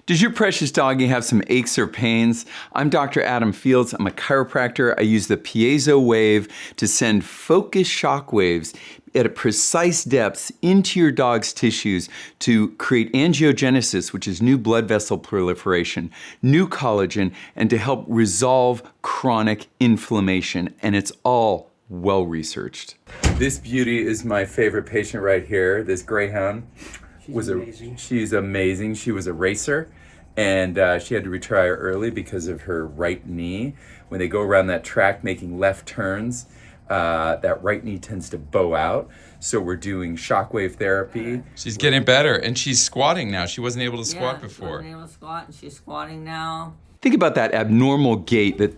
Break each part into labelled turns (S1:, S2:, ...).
S1: Does your precious doggy have some aches or pains? I'm Dr. Adam Fields. I'm a chiropractor. I use the Piezowave to send focused shockwaves at precise depths into your dog's tissues to create angiogenesis, which is new blood vessel proliferation, new collagen, and to help resolve chronic inflammation. And it's all well researched. This beauty is my favorite patient right here, this Greyhound. She's amazing. She was a racer, and she had to retire early because of her right knee. When they go around that track making left turns, that right knee tends to bow out. So we're doing shockwave therapy.
S2: She's getting better, and she's squatting now. She wasn't able to squat before.
S3: She wasn't able to squat, and she's squatting now.
S1: Think about that abnormal gait that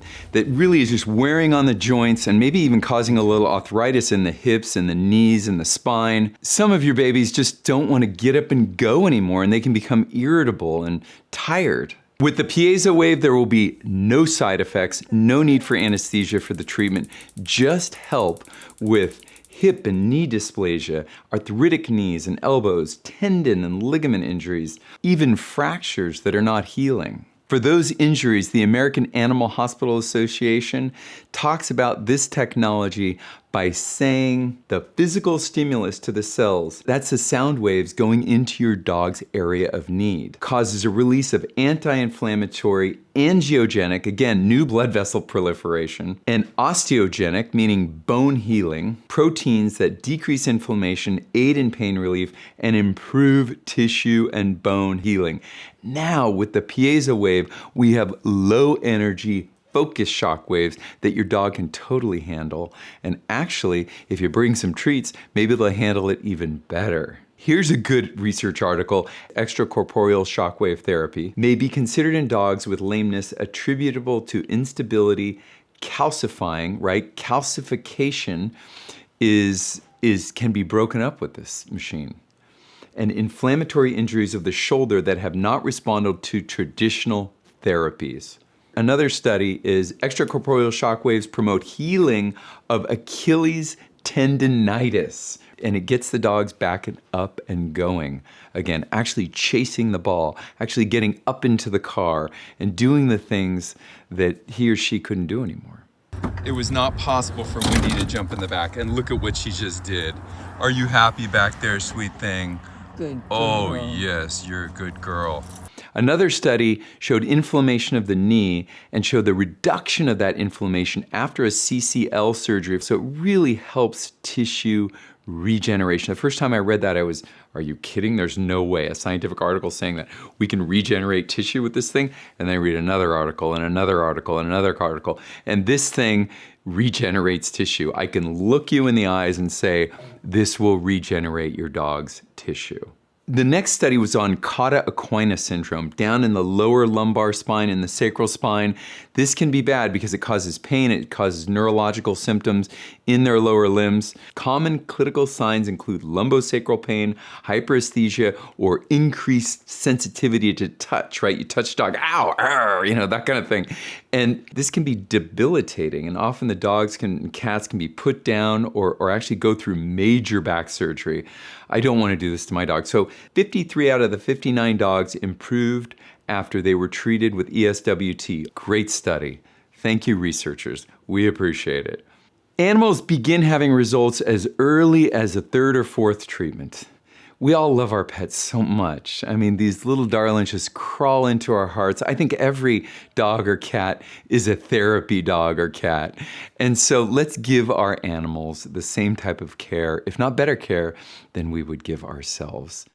S1: really is just wearing on the joints and maybe even causing a little arthritis in the hips and the knees and the spine. Some of your babies just don't want to get up and go anymore, and they can become irritable and tired. With the Piezowave, there will be no side effects, no need for anesthesia for the treatment, just help with hip and knee dysplasia, arthritic knees and elbows, tendon and ligament injuries, even fractures that are not healing. For those injuries, the American Animal Hospital Association talks about this technology by saying the physical stimulus to the cells, that's the sound waves going into your dog's area of need, causes a release of anti-inflammatory, angiogenic, again, new blood vessel proliferation, and osteogenic, meaning bone healing, proteins that decrease inflammation, aid in pain relief, and improve tissue and bone healing. Now, with the Piezowave, we have low energy, focused shockwaves that your dog can totally handle. And actually, if you bring some treats, maybe they'll handle it even better. Here's a good research article. Extracorporeal Shockwave Therapy may be considered in dogs with lameness attributable to instability, calcifying, right? Calcification can be broken up with this machine. And inflammatory injuries of the shoulder that have not responded to traditional therapies. Another study is extracorporeal shockwaves promote healing of Achilles Tendinitis, and it gets the dogs back and up and going. Again, actually chasing the ball, actually getting up into the car and doing the things that he or she couldn't do anymore.
S2: It was not possible for Wendy to jump in the back, and look at what she just did. Are you happy back there, sweet thing?
S3: Good girl.
S2: Oh, yes, you're a good girl.
S1: Another study showed inflammation of the knee and showed the reduction of that inflammation after a CCL surgery. So it really helps tissue regeneration. The first time I read that, I was, are you kidding? There's no way. A scientific article saying that we can regenerate tissue with this thing. And then I read another article and another article and another article. And this thing regenerates tissue. I can look you in the eyes and say, this will regenerate your dog's tissue. The next study was on Cauda Equina Syndrome, down in the lower lumbar spine and the sacral spine. This can be bad because it causes pain, it causes neurological symptoms in their lower limbs. Common clinical signs include lumbosacral pain, hyperesthesia, or increased sensitivity to touch, right? You touch dog, ow, ow, that kind of thing. And this can be debilitating, and often the dogs and cats can be put down or actually go through major back surgery. I don't want to do this to my dog. So 53 out of the 59 dogs improved after they were treated with ESWT. Great study. Thank you, researchers. We appreciate it. Animals begin having results as early as the third or fourth treatment. We all love our pets so much. I mean, these little darlings just crawl into our hearts. I think every dog or cat is a therapy dog or cat. And so let's give our animals the same type of care, if not better care, than we would give ourselves.